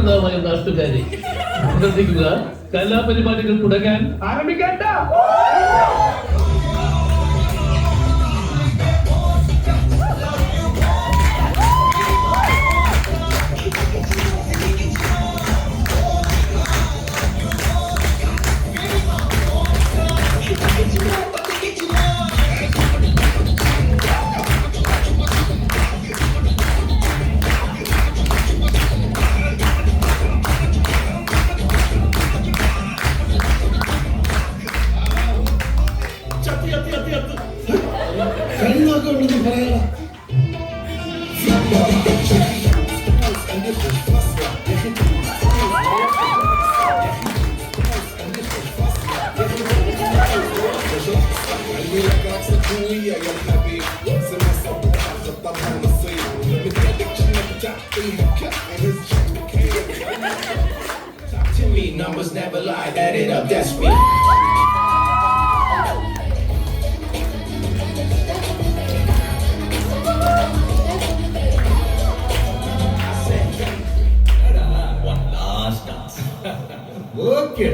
സൗഹൃദമായ നാട്ടുകാരെ ശ്രദ്ധിക്കുക, കലാപരിപാടികൾ തുടങ്ങാൻ ആരംഭിക്കാൻ. Numbers never lie, add it up, that's me. One last dance. Okay.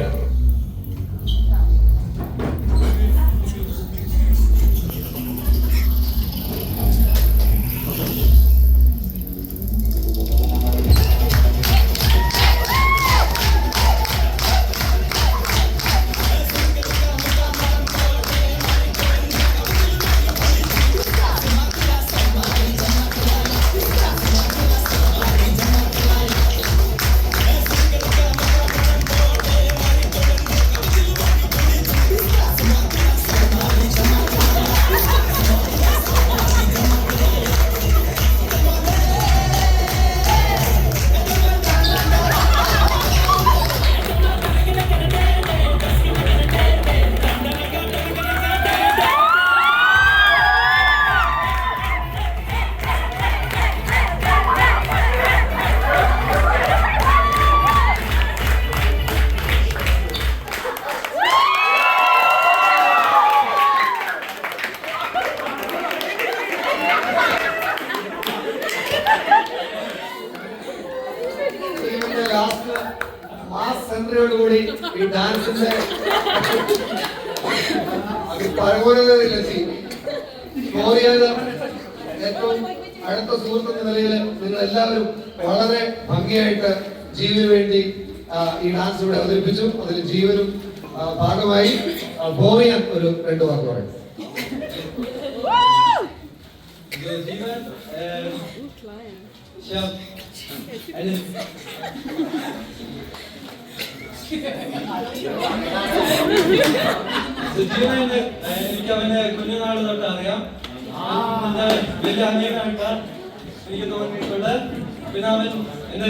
കൂടി ഈ ഡാൻസിന്റെ പരമോന്നതയിലെത്തി. ഗോറിയുടെ ഏറ്റവും അടുത്ത സുഹൃത്തെന്ന നിലയിൽ നിങ്ങൾ എല്ലാവരും വളരെ ഭംഗിയായിട്ട് ജീവന് വേണ്ടി ഈ ഡാൻസ് ഇവിടെ അവതരിപ്പിച്ചു. അതിൽ ജീവനും ഭാഗമായി ഗോറിയൻ ഒരു 2 വാക്ക് പറയും. എനിക്ക് അവന്റെ കുഞ്ഞുനാൾ തൊട്ട് അറിയാം. വലിയ അനിയനായിട്ട് എനിക്ക് തോന്നിയിട്ടുണ്ട്. പിന്നെ അവൻ എന്റെ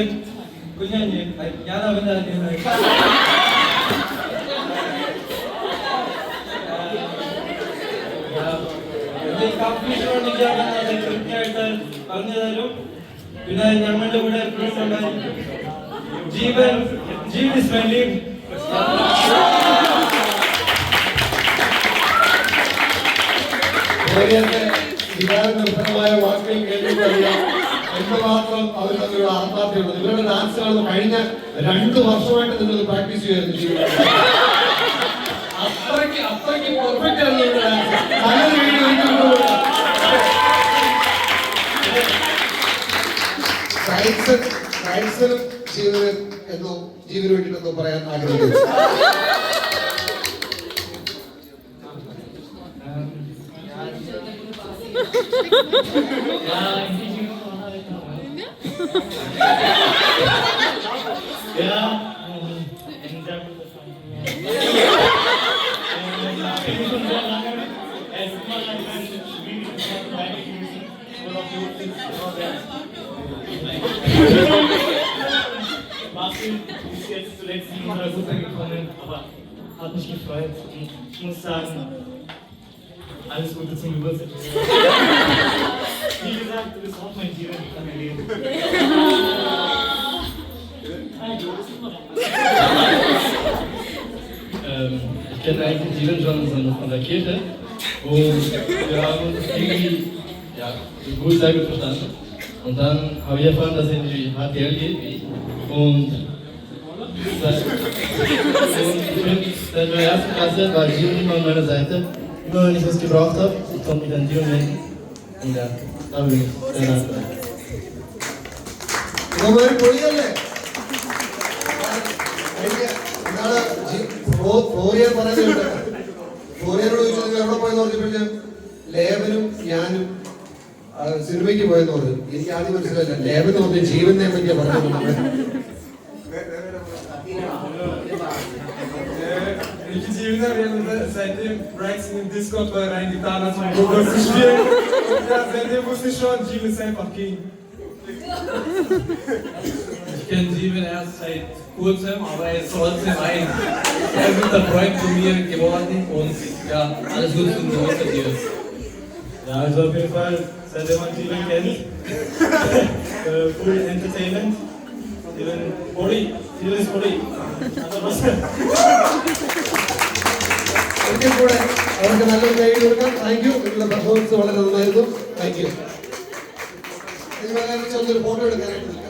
കുഞ്ഞനിയൻ, ഞാൻ അവന്റെ അനിയനായിട്ട്. കൃത്യമായിട്ട് പറഞ്ഞു തരും. പിന്നെ ഞങ്ങളുടെ കൂടെ ജീവൻ വേണ്ടി നിർഭരമായ വാക്കുകൾ കേൾക്കുന്നറിയാം എന്തുമാത്രം അവർ തമ്മിലുള്ള ആത്മാർത്ഥ്യമുണ്ട്. ഇവരുടെ ഡാൻസുകൾ കഴിഞ്ഞ 2 വർഷമായിട്ട് നിങ്ങൾ പ്രാക്ടീസ് ചെയ്യുമായിരുന്നു ജീവിതത്തിൽ. അത്രയ്ക്ക് പെർഫെക്റ്റ് ആണ് ഇവരുടെ ഡാൻസ്. നല്ലൊരു വീഡിയോ ജീവന് വേണ്ടിയിട്ടെന്തോ പറയാൻ ആഗ്രഹിക്കുന്നു. Martin ist jetzt zuletzt in unserer Gruppe gekommen, aber hat mich gefreut. Und ich muss sagen, alles Gute zum Geburtstag. Wie gesagt, du bist auch mein Tier in meinem Leben. Ich kenne eigentlich Steven schon von der Kirche und wir haben uns irgendwie gut sehr gut verstanden. Und dann habe ich erfahren, dass er in die HTL geht, wie ich. Und seit der ersten Klasse war Gio immer an meiner Seite. Immer wenn ich was gebraucht habe, ich konnte mich an Gio wenden. Und ja, da bin ich sehr dankbar. ഇവന്മാര് പൊളിയല്ലേ? എനിക്ക് ഇന്നാള് Florian പറയുന്നുണ്ട്. ഫ്ലോറിയനോട് ചോദിച്ചത് നിങ്ങൾ എവിടെ പോയെന്ന് പറഞ്ഞപ്പോഴേ ലേബനും ഞാനും സിനിമയ്ക്ക് പോയെന്ന് പറഞ്ഞു. എനിക്ക് ആദ്യം മനസ്സിലായില്ല. ലേബൻ എന്ന് പറഞ്ഞ ജീവനെ പറ്റിയാ പറഞ്ഞത്. Ich Gina, wir haben seitdem Brax in den Discord reingetan, als mein Bruder zu spielen. Und ja, seitdem wusste ich schon, Gina ist einfach King. Ich kenne Steven erst seit kurzem, aber er ist trotzdem ein sehr guter Freund von mir geworden und ja, alles Gute zum Geburtstag. Ja, also auf jeden Fall, seitdem man Gio kennt, Full Entertainment. Steven ist Body. ഒരിക്കൽ കൂടെ അവർക്ക് നല്ലൊരു കൈ കൊടുക്കാം. Thank you. നിങ്ങളുടെ performance വളരെ നന്നായിരുന്നു. Thank you. നിങ്ങൾ ചെന്നൊരു ഫോട്ടോ എടുക്കാനായിട്ട്